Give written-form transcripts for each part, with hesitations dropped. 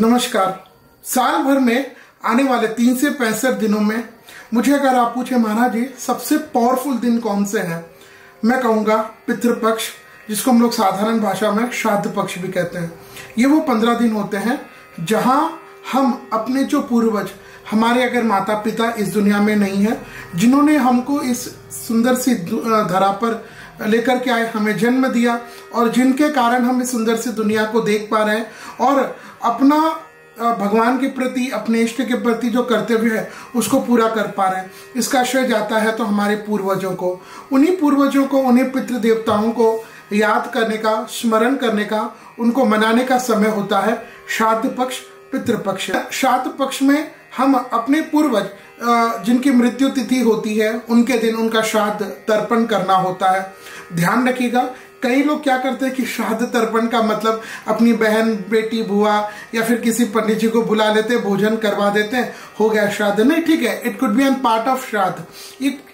नमस्कार। साल भर में आने वाले 3 से 65 दिनों में मुझे अगर आप पूछे महाराज जी सबसे पावरफुल दिन कौन से हैं, मैं कहूँगा पितृपक्ष, जिसको हम लोग साधारण भाषा में श्राद्ध पक्ष भी कहते हैं। ये वो 15 दिन होते हैं जहाँ हम अपने जो पूर्वज, हमारे अगर माता पिता इस दुनिया में नहीं है, जिन्होंने हमको इस सुंदर सी धरा पर लेकर के आए, हमें जन्म दिया और जिनके कारण हम इस सुंदर सी दुनिया को देख पा रहे हैं और अपना भगवान के प्रति, अपने इष्ट के प्रति जो कर्तव्य है उसको पूरा कर पा रहे हैं, इसका श्रेय जाता है तो हमारे पूर्वजों को। उन्हीं पूर्वजों को, उन्हीं पितृ देवताओं को याद करने का, स्मरण करने का, उनको मनाने का समय होता है श्राद्ध पक्ष, पितृपक्ष। श्राद्ध पक्ष में हम अपने पूर्वज जिनकी मृत्यु तिथि होती है उनके दिन उनका श्राद्ध तर्पण करना होता है। ध्यान रखिएगा, कई लोग क्या करते हैं कि श्राद्ध तर्पण का मतलब अपनी बहन, बेटी, बुआ या फिर किसी पंडित जी को बुला लेते हैं, भोजन करवा देते हैं, हो गया श्राद्ध। नहीं, ठीक है, it could be an part of shraddh,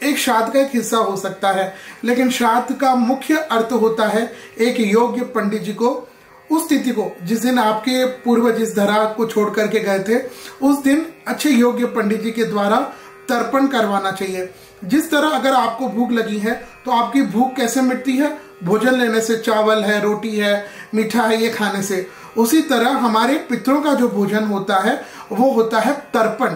एक श्राद्ध का एक हिस्सा हो सकता है, लेकिन श्राद्ध का मुख्य अर्थ होता है एक योग्य पंडित जी को उस तिथि को, जिस दिन आपके पूर्वज इस धरा को छोड़ करके गए थे, उस दिन अच्छे योग्य पंडित जी के द्वारा तर्पण करवाना चाहिए। जिस तरह अगर आपको भूख लगी है तो आपकी भूख कैसे मिटती है? भोजन लेने से, चावल है, रोटी है, मीठा है, ये खाने से। उसी तरह हमारे पितरों का जो भोजन होता है वो होता है तर्पण।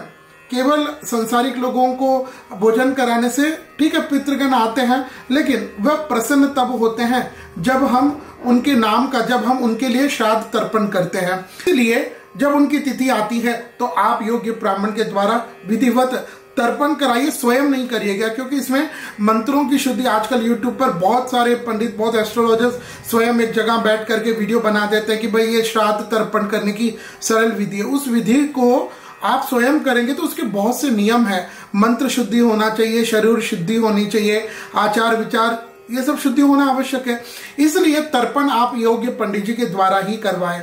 केवल संसारिक लोगों को भोजन कराने से, ठीक है, पितृगण आते हैं, लेकिन वह प्रसन्न तब होते हैं जब हम उनके नाम का, जब हम उनके लिए श्राद्ध तर्पण करते हैं। इसलिए जब उनकी तिथि आती है तो आप योग्य ब्राह्मण के द्वारा विधिवत तर्पण कराइए, स्वयं नहीं करिएगा, क्योंकि इसमें मंत्रों की शुद्धि, आजकल यूट्यूब पर बहुत सारे पंडित, बहुत एस्ट्रोलॉजर्स स्वयं एक जगह बैठ करके वीडियो बना देते हैं कि भाई ये श्राद्ध तर्पण करने की सरल विधि है। उस विधि को आप स्वयं करेंगे तो उसके बहुत से नियम है। मंत्र शुद्धि होना चाहिए, शरीर शुद्धि होनी चाहिए, आचार विचार ये सब शुद्धि होना आवश्यक है। इसलिए तर्पण आप योग्य पंडित जी के द्वारा ही करवाएं।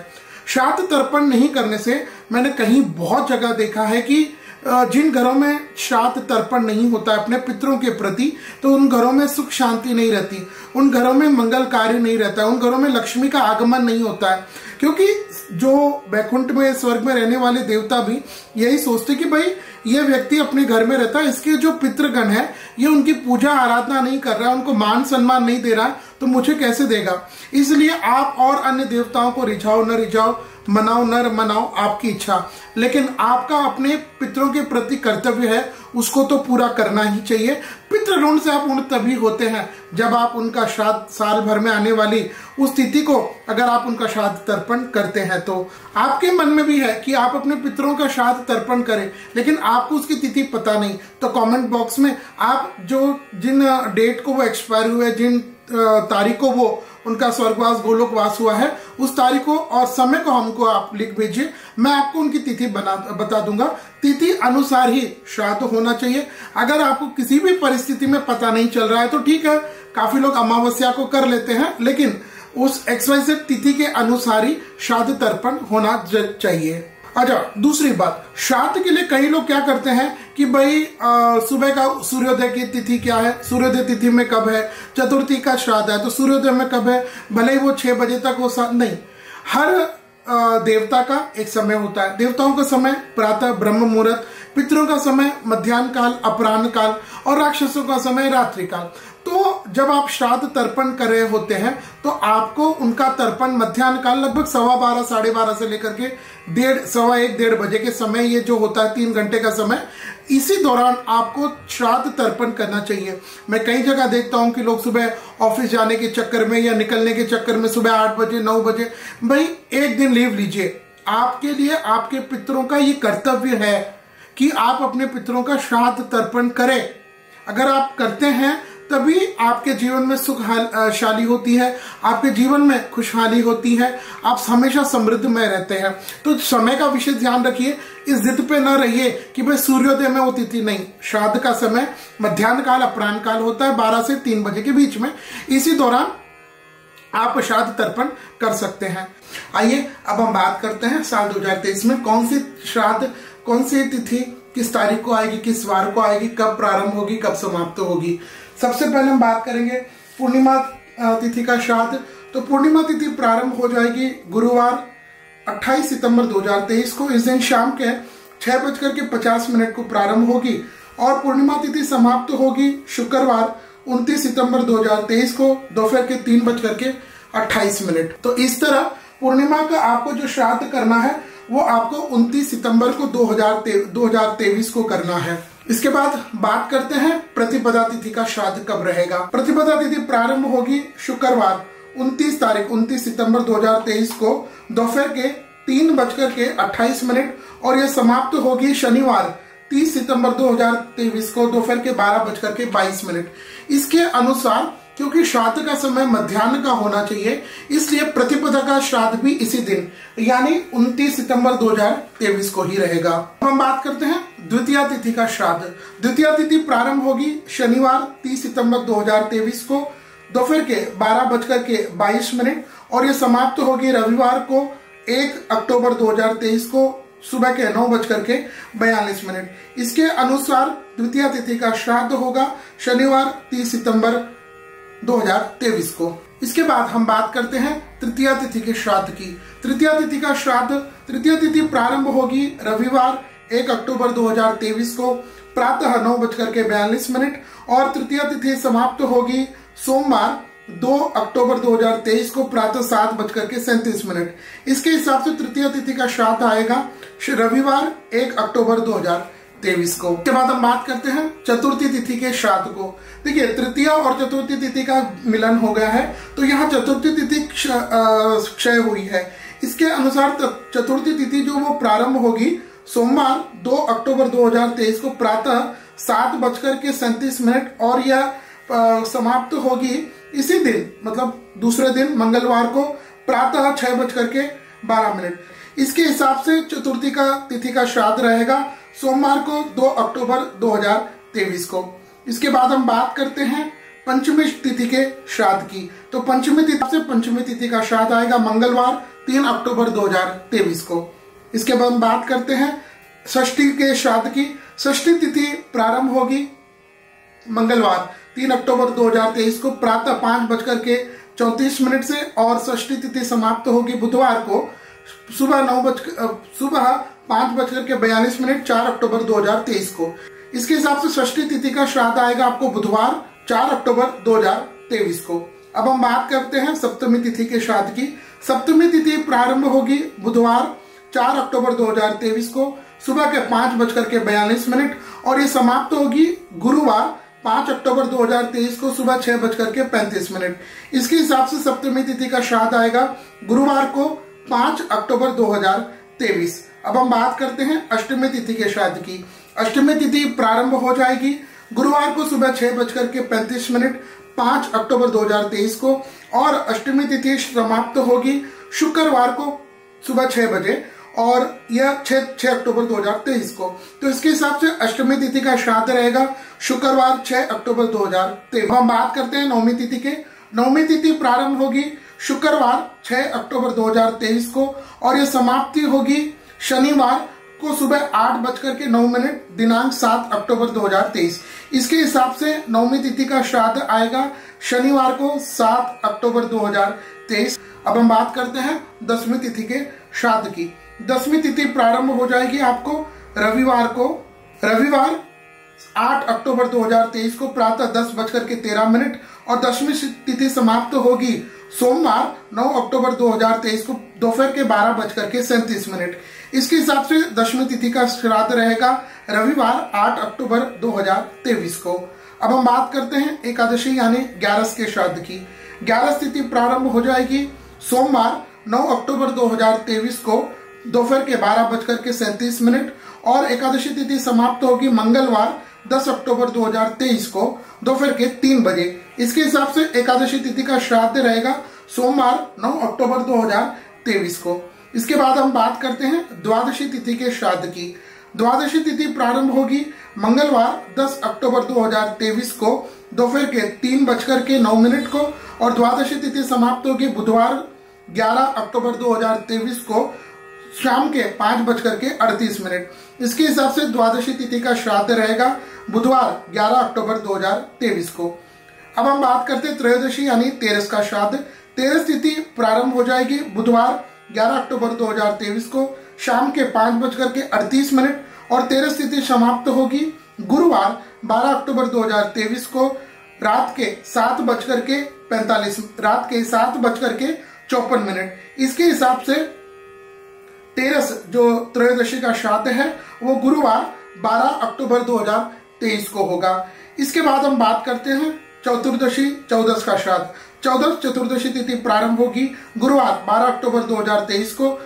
श्राद्ध तर्पण नहीं करने से मैंने कहीं बहुत जगह देखा है कि जिन घरों में श्राद्ध तर्पण नहीं होता है अपने पितरों के प्रति, तो उन घरों में सुख शांति नहीं रहती, उन घरों में मंगल कार्य नहीं रहता है, उन घरों में लक्ष्मी का आगमन नहीं होता है। क्योंकि जो वैकुंठ में, स्वर्ग में रहने वाले देवता भी यही सोचते कि भाई ये व्यक्ति अपने घर में रहता है, इसके जो पितृगण है ये उनकी पूजा आराधना नहीं कर रहा है, उनको मान सम्मान नहीं दे रहा, तो मुझे कैसे देगा। इसलिए आप और अन्य देवताओं को रिझाओ न रिझाओ, मनाओ न मनाओ, आपकी इच्छा, लेकिन आपका अपने पितरों के प्रति कर्तव्य है, उसको तो पूरा करना ही चाहिए। पितृ ऋण से आप ऋण तभी होते हैं जब आप उनका श्राद्ध, साल भर में आने वाली उस तिथि को अगर आप उनका श्राद्ध तर्पण करते हैं तो आपके मन में भी है कि आप अपने पितरों का श्राद्ध तर्पण करें, लेकिन आपको उसकी तिथि पता नहीं, तो कमेंट बॉक्स में आप जिन डेट को वो एक्सपायर हुए, जिन तारीख को वो उनका स्वर्गवास, गोलोकवास हुआ है, उस तारीख को और समय को हमको आप लिख भेजिए, मैं आपको उनकी तिथि बता दूंगा। तिथि अनुसार ही श्राद्ध होना चाहिए। अगर आपको किसी भी परिस्थिति में पता नहीं चल रहा है तो ठीक है, काफी लोग अमावस्या को कर लेते हैं, लेकिन उस XYZ तिथि के अनुसार ही श्राद्ध तर्पण होना चाहिए। अच्छा, दूसरी बात, श्राद्ध के लिए कई लोग क्या करते हैं कि भाई सुबह का सूर्योदय की तिथि क्या है, सूर्योदय तिथि में कब है, चतुर्थी का श्राद्ध है तो सूर्योदय में कब है, भले ही वो 6 बजे तक हो, नहीं, हर देवता का एक समय होता है। देवताओं का समय प्रातः ब्रह्म मुहूर्त, पितरों का समय मध्याह्न काल, अपराह्न काल और राक्षसों का समय रात्रि काल। तो जब आप श्राद्ध तर्पण कर रहे होते हैं तो आपको उनका तर्पण मध्याह्न काल लगभग 12:15, 12:30 से लेकर के 1:15 बजे के समय, ये जो होता है 3 घंटे का समय, इसी दौरान आपको श्राद्ध तर्पण करना चाहिए। मैं कई जगह देखता हूं कि लोग सुबह ऑफिस जाने के चक्कर में या निकलने के चक्कर में सुबह 8 बजे, 9 बजे, भाई एक दिन लीव लीजिए। आपके लिए, आपके पितरों का ये कर्तव्य है कि आप अपने पितरों का श्राद्ध तर्पण करें। अगर आप करते हैं तभी आपके जीवन में सुखशाली होती है, आपके जीवन में खुशहाली होती है, आप हमेशा समृद्धमय रहते हैं। तो समय का विशेष ध्यान रखिए, इस जिद पे न रहिए कि भाई सूर्योदय में वो तिथि नहीं। श्राद्ध का समय मध्याह्न काल, अपराह्न काल होता है 12 से 3 बजे के बीच में, इसी दौरान आप श्राद्ध तर्पण कर सकते हैं। आइए अब हम बात करते हैं साल 2023 में कौन सी श्राद्ध, कौन सी तिथि किस तारीख को आएगी, किस वार को आएगी, कब प्रारंभ होगी, कब समाप्त होगी। सबसे पहले हम बात करेंगे पूर्णिमा तिथि का श्राद्ध। तो पूर्णिमा तिथि प्रारंभ हो जाएगी गुरुवार 28 सितंबर 2023 को। इस दिन शाम के 6:50 को प्रारंभ होगी और पूर्णिमा तिथि समाप्त होगी शुक्रवार 29 सितंबर 2023 को दोपहर के 3:28। तो इस तरह पूर्णिमा का आपको जो श्राद्ध करना है वो आपको 29 सितंबर को 2023 को करना है। इसके बाद बात करते हैं प्रतिपदा तिथि का श्राद्ध कब रहेगा। प्रतिपदा तिथि प्रारंभ होगी शुक्रवार 29 सितंबर 2023 को दोपहर के 3:28 और यह समाप्त होगी शनिवार 30 सितंबर 2023 को दोपहर के 12:22। इसके अनुसार क्योंकि श्राद्ध का समय मध्याह्न का होना चाहिए, इसलिए प्रतिपदा का श्राद्ध भी इसी दिन यानी 29 सितंबर 2023 को ही रहेगा। हम बात करते हैं द्वितीया तिथि का श्राद्ध। द्वितीया तिथि प्रारंभ होगी शनिवार 30 सितंबर 2023 को दोपहर के 12:22 और यह समाप्त होगी रविवार को 1 अक्टूबर 2023 को सुबह के 9:42। इसके अनुसार द्वितीया तिथि का श्राद्ध होगा शनिवार 30 सितंबर 2023 को। इसके बाद हम बात करते हैं तृतीया तिथि के श्राद्ध की। तृतीया तिथि का श्राद्ध, तृतीया तिथि प्रारंभ होगी रविवार 1 अक्टूबर 2023 को प्रातः 9:42 और तृतीया तिथि समाप्त होगी सोमवार 2 अक्टूबर 2023 को प्रातः 7:37। इसके हिसाब से तृतीया तिथि का श्राद्ध आएगा रविवार 1 अक्टूबर 2023 को। इसके बाद हम बात करते हैं चतुर्थी तिथि के श्राद्ध को। देखिए तृतीया और चतुर्थी तिथि का मिलन हो गया है, तो यहाँ चतुर्थी तिथि क्षय हुई है। इसके अनुसार चतुर्थी तिथि जो वो प्रारंभ होगी सोमवार 2 अक्टूबर 2023 को प्रातः 7:37 और यह समाप्त होगी इसी दिन मतलब दूसरे दिन मंगलवार को प्रातः 6:12। इसके हिसाब से चतुर्थी का तिथि का श्राद्ध रहेगा सोमवार को 2 अक्टूबर 2023 को। इसके बाद हम बात करते हैं पंचमी तिथि के श्राद्ध की। तो पंचमी तिथि का श्राद्ध आएगा मंगलवार 3 अक्टूबर 2023 को। इसके बाद हम बात करते हैं षष्ठी के श्राद्ध की। षष्ठी तिथि प्रारंभ होगी मंगलवार 3 अक्टूबर 2023 को प्रातः 5:34 से और षष्ठी तिथि समाप्त होगी बुधवार को सुबह 5:42 4 अक्टूबर 2023 को। इसके हिसाब से षष्ठी तिथि का श्राद्ध आएगा आपको बुधवार 4 अक्टूबर 2023 को। अब हम बात करते हैं सप्तमी तिथि के श्राद्ध की। सप्तमी तिथि प्रारंभ होगी बुधवार 4 अक्टूबर 2023 को सुबह के 5:42 और ये समाप्त होगी गुरुवार 5 अक्टूबर 2023 को सुबह 6:35। इसके हिसाब से सप्तमी तिथि का श्राद्ध आएगा गुरुवार को 5 अक्टूबर 2023। अब हम बात करते हैं अष्टमी तिथि के श्राद्ध की। अष्टमी तिथि प्रारंभ हो जाएगी गुरुवार को सुबह 6:35 5 अक्टूबर 2023 को और अष्टमी तिथि समाप्त होगी शुक्रवार को सुबह 6 बजे और यह 6 अक्टूबर 2023 को। तो इसके हिसाब से अष्टमी तिथि का श्राद्ध रहेगा शुक्रवार 6 अक्टूबर 2023। हम बात करते हैं नवमी तिथि के। नवमी तिथि प्रारंभ होगी शुक्रवार 6 अक्टूबर 2023 को और यह समाप्ति होगी शनिवार को सुबह 8:09 दिनांक 7 अक्टूबर 2023। इसके हिसाब से नवमी तिथि का श्राद्ध आएगा शनिवार को 7 अक्टूबर 2023। अब हम बात करते हैं दसवीं तिथि के श्राद्ध की। दसवीं तिथि प्रारंभ हो जाएगी आपको रविवार 8 अक्टूबर 2023 को प्रातः 10:13 और दसवीं तिथि समाप्त होगी सोमवार 9 अक्टूबर 2023 को दोपहर के 12:37। इसके हिसाब से दसवीं तिथि का श्राद्ध रहेगा रविवार 8 अक्टूबर 2023 को। अब हम बात करते हैं एकादशी यानी 11 के श्राद्ध की। 11 तिथि प्रारंभ हो जाएगी सोमवार 9 अक्टूबर 2023 को दोपहर के 12:37 और एकादशी तिथि समाप्त होगी मंगलवार 10 अक्टूबर 2023 को दोपहर के 3 बजे। इसके हिसाब से एकादशी तिथि का श्राद्ध रहेगा सोमवार 9 अक्टूबर 2023 को। इसके बाद हम बात करते हैं द्वादशी तिथि के श्राद्ध की। द्वादशी तिथि प्रारंभ होगी मंगलवार 10 अक्टूबर 2023 को दोपहर के 3:09 को और द्वादशी तिथि समाप्त होगी बुधवार 11 अक्टूबर 2023 को शाम के 5:38। इसके हिसाब से द्वादशी तिथि का श्राद्ध रहेगा बुधवार 11 अक्टूबर 2023 को। अब हम बात करते हैं त्रयोदशी यानी 13 का श्राद्ध। 13 तिथि प्रारंभ हो जाएगी बुधवार 11 अक्टूबर 2023 को शाम के 5:38 और तेरस तिथि समाप्त होगी गुरुवार 12 अक्टूबर 2023 को रात के 7:54। इसके हिसाब से तेरस जो त्रयोदशी का श्राद्ध है वो गुरुवार 12 अक्टूबर 2023 को होगा। इसके बाद हम बात करते हैं चतुर्दशी चौदस का श्राद्ध। चौदस चतुर्दशी तिथि प्रारंभ होगी गुरुवार 12 अक्टूबर 2023 को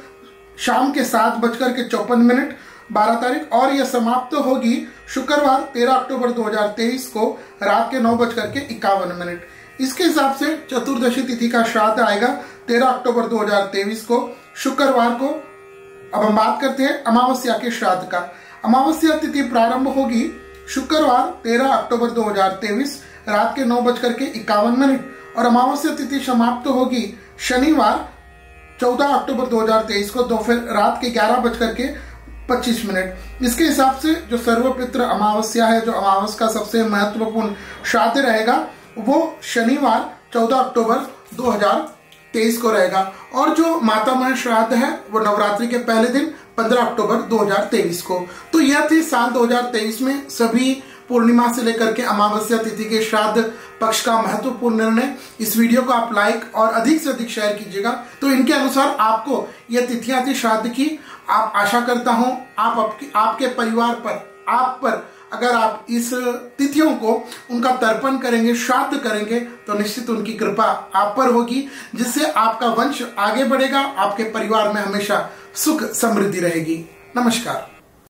शाम के 7:54 12 तारीख और यह समाप्त होगी शुक्रवार 13 अक्टूबर 2023 को रात के 9:51। इसके हिसाब से चतुर्दशी तिथि का श्राद्ध आएगा 13 अक्टूबर 2023 को शुक्रवार को। अब हम बात करते हैं अमावस्या के श्राद्ध का। अमावस्या तिथि प्रारंभ होगी शुक्रवार 13 अक्टूबर 2023 रात के 9:51 और अमावस्या तिथि समाप्त होगी शनिवार 14 अक्टूबर 2023 को दोपहर रात के 11:25। इसके हिसाब से जो सर्वपित्र अमावस्या है, जो अमावस का सबसे महत्वपूर्ण श्राद्ध रहेगा, वो शनिवार 14 अक्टूबर 2023 को रहेगा। और जो मातामह श्राद्ध है वो नवरात्रि के पहले दिन 15 अक्टूबर 2023 को। तो यह थी साल 2023 में सभी पूर्णिमा से लेकर के अमावस्या तिथि के श्राद्ध पक्ष का महत्वपूर्ण निर्णय। इस वीडियो को आप लाइक और अधिक से अधिक शेयर कीजिएगा। तो इनके अनुसार आपको यह तिथियां थी श्राद्ध की। आप आशा करता हूं आपके परिवार पर, आप पर अगर आप इस तिथियों को उनका तर्पण करेंगे, श्राद्ध करेंगे, तो निश्चित उनकी कृपा आप पर होगी, जिससे आपका वंश आगे बढ़ेगा, आपके परिवार में हमेशा सुख समृद्धि रहेगी। नमस्कार।